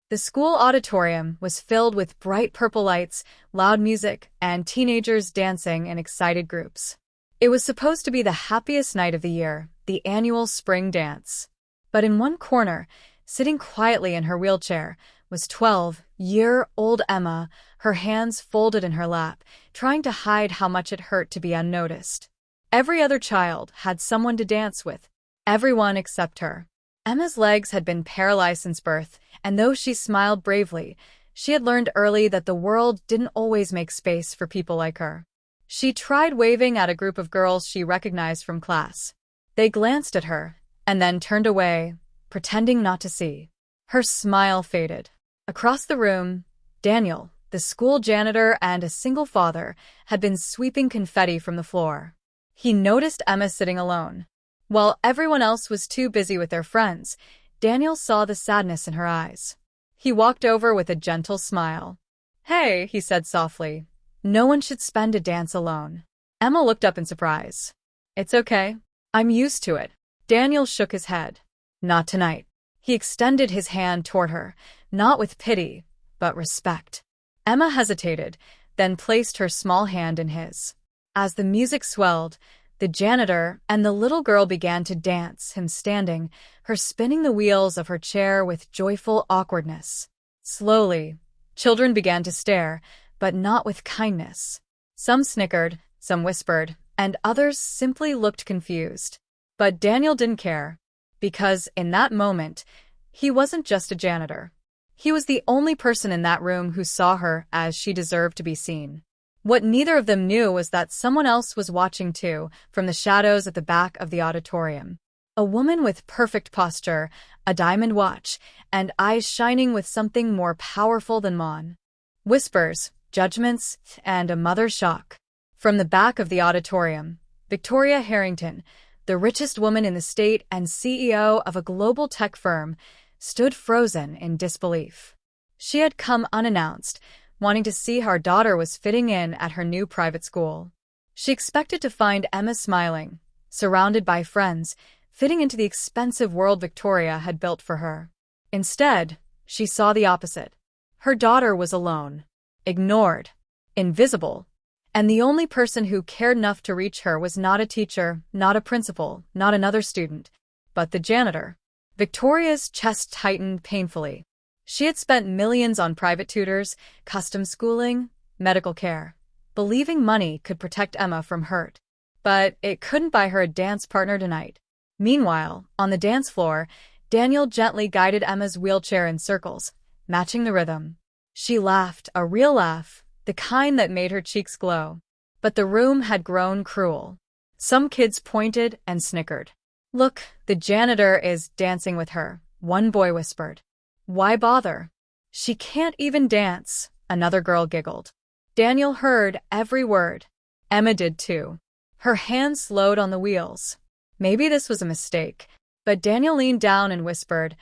The school auditorium was filled with bright purple lights, loud music, and teenagers dancing in excited groups. It was supposed to be the happiest night of the year, the annual spring dance. But in one corner, sitting quietly in her wheelchair, was 12-year-old Emma, her hands folded in her lap, trying to hide how much it hurt to be unnoticed. Every other child had someone to dance with, everyone except her. Emma's legs had been paralyzed since birth, and though she smiled bravely, she had learned early that the world didn't always make space for people like her. She tried waving at a group of girls she recognized from class. They glanced at her, and then turned away, pretending not to see. Her smile faded. Across the room, Daniel, the school janitor and a single father, had been sweeping confetti from the floor. He noticed Emma sitting alone. While everyone else was too busy with their friends, Daniel saw the sadness in her eyes. He walked over with a gentle smile. "Hey," he said softly. "No one should spend a dance alone." Emma looked up in surprise. "It's okay. I'm used to it." Daniel shook his head. "Not tonight." He extended his hand toward her, not with pity, but respect. Emma hesitated, then placed her small hand in his. As the music swelled, the janitor and the little girl began to dance, him standing, her spinning the wheels of her chair with joyful awkwardness. Slowly, children began to stare, but not with kindness. Some snickered, some whispered, and others simply looked confused. But Daniel didn't care, because in that moment, he wasn't just a janitor. He was the only person in that room who saw her as she deserved to be seen. What neither of them knew was that someone else was watching too, from the shadows at the back of the auditorium. A woman with perfect posture, a diamond watch, and eyes shining with something more powerful than Mon. Whispers, judgments, and a mother's shock. From the back of the auditorium, Victoria Harrington, the richest woman in the state and CEO of a global tech firm, stood frozen in disbelief. She had come unannounced, wanting to see how her daughter was fitting in at her new private school. She expected to find Emma smiling, surrounded by friends, fitting into the expensive world Victoria had built for her. Instead, she saw the opposite. Her daughter was alone, ignored, invisible, and the only person who cared enough to reach her was not a teacher, not a principal, not another student, but the janitor. Victoria's chest tightened painfully. She had spent millions on private tutors, custom schooling, medical care, believing money could protect Emma from hurt. But it couldn't buy her a dance partner tonight. Meanwhile, on the dance floor, Daniel gently guided Emma's wheelchair in circles, matching the rhythm. She laughed, a real laugh, the kind that made her cheeks glow. But the room had grown cruel. Some kids pointed and snickered. "Look, the janitor is dancing with her," one boy whispered. "Why bother? She can't even dance," another girl giggled. Daniel heard every word. Emma did too. Her hands slowed on the wheels. Maybe this was a mistake, but Daniel leaned down and whispered,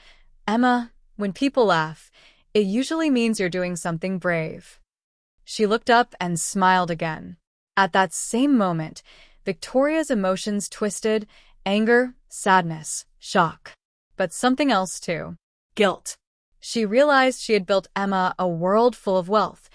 "Emma, when people laugh, it usually means you're doing something brave." She looked up and smiled again. At that same moment, Victoria's emotions twisted: anger, sadness, shock. But something else too. Guilt. She realized she had built Emma a world full of wealth,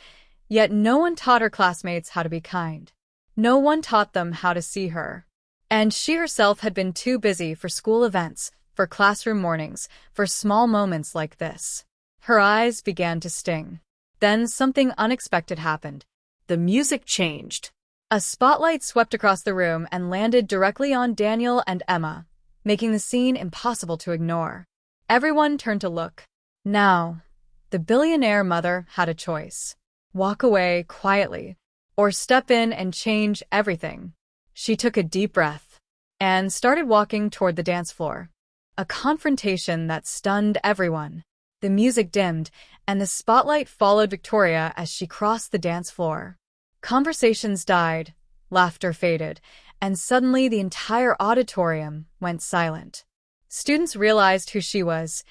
yet no one taught her classmates how to be kind. No one taught them how to see her. And she herself had been too busy for school events, for classroom mornings, for small moments like this. Her eyes began to sting. Then something unexpected happened. The music changed. A spotlight swept across the room and landed directly on Daniel and Emma, making the scene impossible to ignore. Everyone turned to look. Now, the billionaire mother had a choice: walk away quietly, or step in and change everything. She took a deep breath and started walking toward the dance floor. A confrontation that stunned everyone. The music dimmed, and the spotlight followed Victoria as she crossed the dance floor. Conversations died, laughter faded, and suddenly the entire auditorium went silent. Students realized who she was: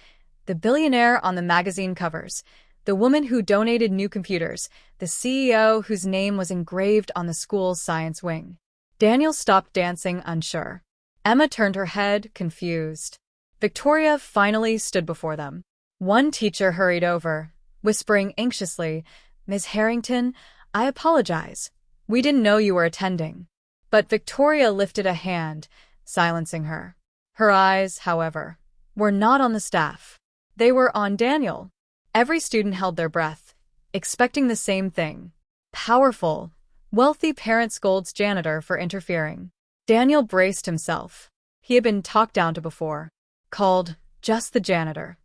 the billionaire on the magazine covers, the woman who donated new computers, the CEO whose name was engraved on the school's science wing. Daniel stopped dancing, unsure. Emma turned her head, confused. Victoria finally stood before them. One teacher hurried over, whispering anxiously, "Miss Harrington, I apologize. We didn't know you were attending." But Victoria lifted a hand, silencing her. Her eyes, however, were not on the staff. They were on Daniel. Every student held their breath, expecting the same thing. Powerful, wealthy parent scolds janitor for interfering. Daniel braced himself. He had been talked down to before, called just the janitor,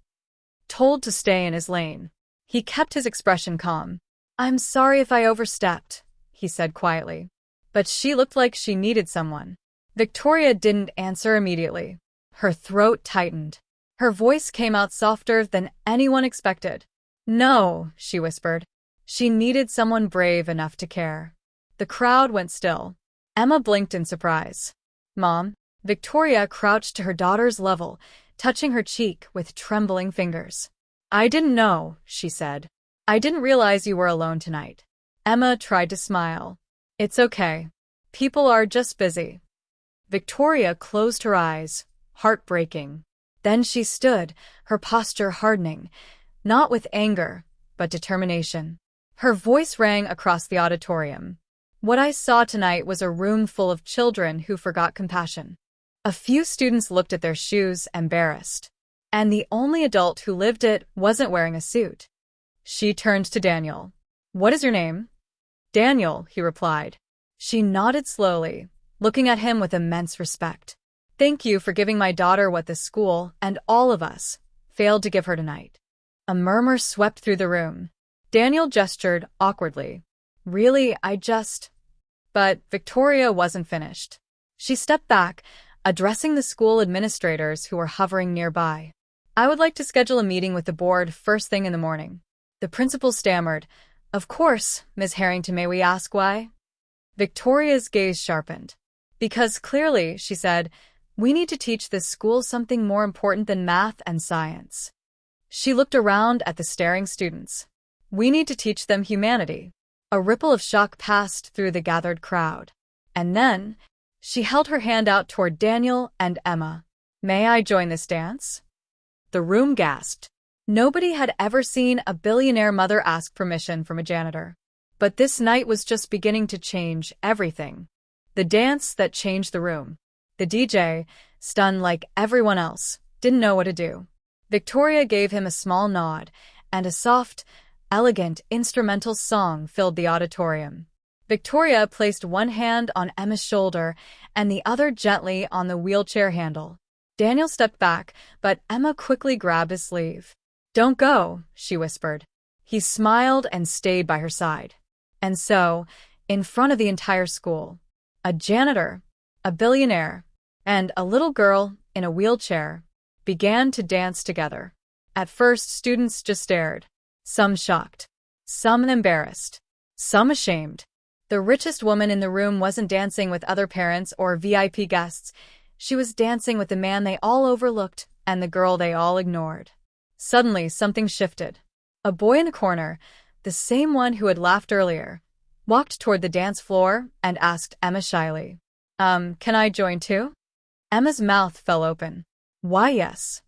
told to stay in his lane. He kept his expression calm. "I'm sorry if I overstepped," he said quietly. But she looked like she needed someone. Victoria didn't answer immediately. Her throat tightened. Her voice came out softer than anyone expected. "No," she whispered. She needed someone brave enough to care. The crowd went still. Emma blinked in surprise. "Mom?" Victoria crouched to her daughter's level, touching her cheek with trembling fingers. "I didn't know," she said. "I didn't realize you were alone tonight." Emma tried to smile. "It's okay. People are just busy." Victoria closed her eyes, heartbreaking. Then she stood, her posture hardening, not with anger, but determination. Her voice rang across the auditorium. "What I saw tonight was a room full of children who forgot compassion. A few students looked at their shoes, embarrassed. And the only adult who lived it wasn't wearing a suit." She turned to Daniel. "What is your name?" "Daniel," he replied. She nodded slowly, looking at him with immense respect. "Thank you for giving my daughter what the school, and all of us, failed to give her tonight." A murmur swept through the room. Daniel gestured awkwardly. "Really, But Victoria wasn't finished. She stepped back, addressing the school administrators who were hovering nearby. "I would like to schedule a meeting with the board first thing in the morning." The principal stammered, "Of course, Ms. Harrington, may we ask why?" Victoria's gaze sharpened. "Because clearly," she said, "we need to teach this school something more important than math and science." She looked around at the staring students. "We need to teach them humanity." A ripple of shock passed through the gathered crowd. And then, she held her hand out toward Daniel and Emma. "May I join this dance?" The room gasped. Nobody had ever seen a billionaire mother ask permission from a janitor. But this night was just beginning to change everything. The dance that changed the room. The DJ, stunned like everyone else, didn't know what to do. Victoria gave him a small nod, and a soft, elegant instrumental song filled the auditorium. Victoria placed one hand on Emma's shoulder and the other gently on the wheelchair handle. Daniel stepped back, but Emma quickly grabbed his sleeve. "Don't go," she whispered. He smiled and stayed by her side. And so, in front of the entire school, a janitor, a billionaire, and a little girl in a wheelchair began to dance together. At first, students just stared. Some shocked, some embarrassed, some ashamed. The richest woman in the room wasn't dancing with other parents or VIP guests. She was dancing with the man they all overlooked and the girl they all ignored. Suddenly, something shifted. A boy in the corner, the same one who had laughed earlier, walked toward the dance floor and asked Emma shyly, "Can I join too?" Emma's mouth fell open. "Why, yes."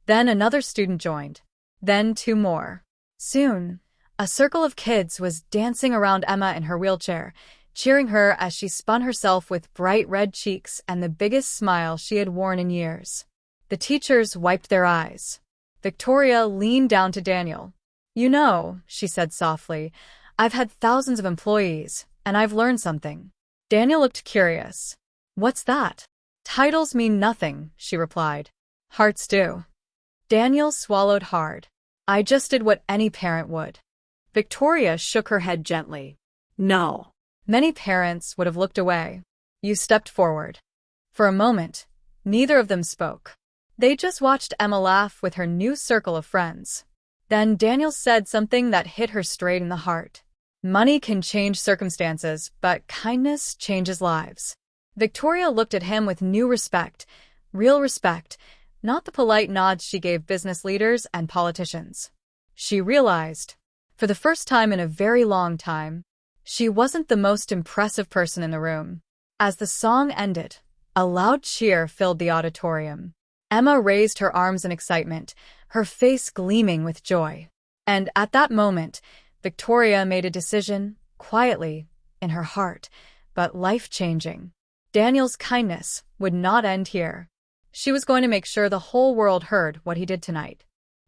Then another student joined. Then two more. Soon, a circle of kids was dancing around Emma in her wheelchair, cheering her as she spun herself with bright red cheeks and the biggest smile she had worn in years. The teachers wiped their eyes. Victoria leaned down to Daniel. "You know," she said softly, "I've had thousands of employees, and I've learned something." Daniel looked curious. "What's that?" "Titles mean nothing," she replied. "Hearts do." Daniel swallowed hard. "I just did what any parent would." Victoria shook her head gently. "No." Many parents would have looked away. You stepped forward. For a moment, neither of them spoke. They just watched Emma laugh with her new circle of friends. Then Daniel said something that hit her straight in the heart. "Money can change circumstances, but kindness changes lives." Victoria looked at him with new respect, real respect, not the polite nods she gave business leaders and politicians. She realized, for the first time in a very long time, she wasn't the most impressive person in the room. As the song ended, a loud cheer filled the auditorium. Emma raised her arms in excitement, her face gleaming with joy. And at that moment, Victoria made a decision, quietly, in her heart, but life-changing. Daniel's kindness would not end here. She was going to make sure the whole world heard what he did tonight.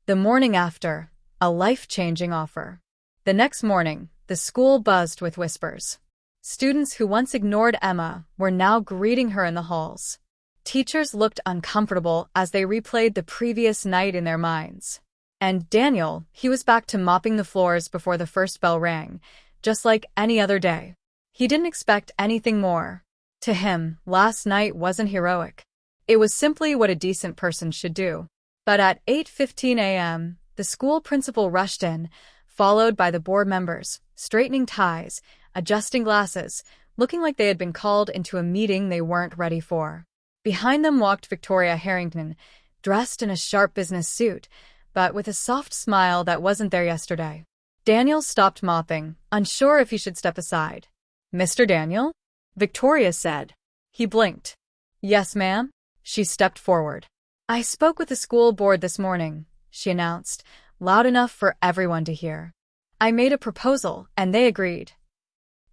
The morning after, a life-changing offer. The next morning, the school buzzed with whispers. Students who once ignored Emma were now greeting her in the halls. Teachers looked uncomfortable as they replayed the previous night in their minds. And Daniel, he was back to mopping the floors before the first bell rang, just like any other day. He didn't expect anything more. To him, last night wasn't heroic. It was simply what a decent person should do. But at 8:15 a.m., the school principal rushed in, followed by the board members, straightening ties, adjusting glasses, looking like they had been called into a meeting they weren't ready for. Behind them walked Victoria Harrington, dressed in a sharp business suit, but with a soft smile that wasn't there yesterday. Daniel stopped mopping, unsure if he should step aside. "Mr. Daniel?" Victoria said. He blinked. "Yes, ma'am." She stepped forward. "I spoke with the school board this morning," she announced, loud enough for everyone to hear. "I made a proposal, and they agreed."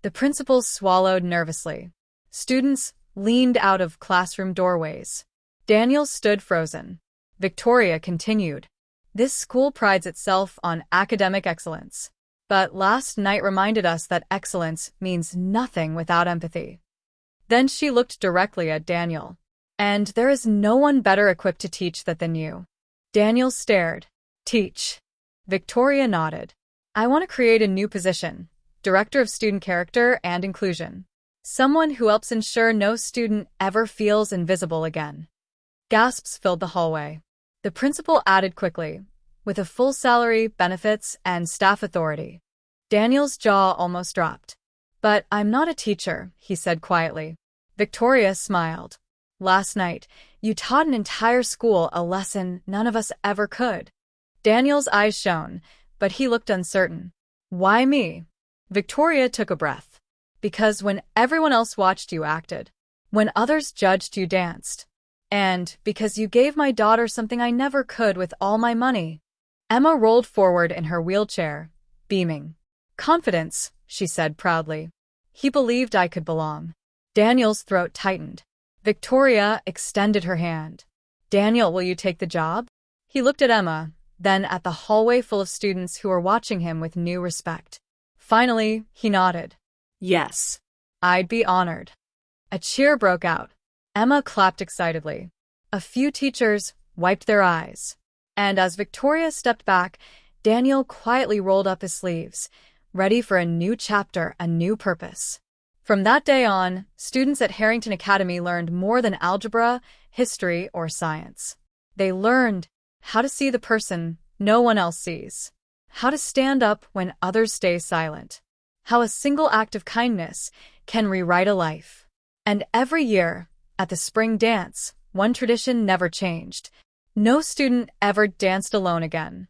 The principal swallowed nervously. Students leaned out of classroom doorways. Daniel stood frozen. Victoria continued. "This school prides itself on academic excellence. But last night reminded us that excellence means nothing without empathy." Then she looked directly at Daniel. "And there is no one better equipped to teach that than you." Daniel stared. "Teach?" Victoria nodded. "I want to create a new position, Director of Student Character and Inclusion. Someone who helps ensure no student ever feels invisible again." Gasps filled the hallway. The principal added quickly, "with a full salary, benefits, and staff authority." Daniel's jaw almost dropped. "But I'm not a teacher," he said quietly. Victoria smiled. "Last night, you taught an entire school a lesson none of us ever could." Daniel's eyes shone, but he looked uncertain. "Why me?" Victoria took a breath. "Because when everyone else watched, you acted. When others judged, you danced. And because you gave my daughter something I never could with all my money." Emma rolled forward in her wheelchair, beaming. "Confidence," she said proudly. "He believed I could belong." Daniel's throat tightened. Victoria extended her hand. "Daniel, will you take the job?" He looked at Emma, then at the hallway full of students who were watching him with new respect. Finally, he nodded. "Yes. I'd be honored." A cheer broke out. Emma clapped excitedly. A few teachers wiped their eyes. And as Victoria stepped back, Daniel quietly rolled up his sleeves, ready for a new chapter, a new purpose. From that day on, students at Harrington Academy learned more than algebra, history, or science. They learned how to see the person no one else sees, how to stand up when others stay silent, how a single act of kindness can rewrite a life. And every year, at the spring dance, one tradition never changed. No student ever danced alone again.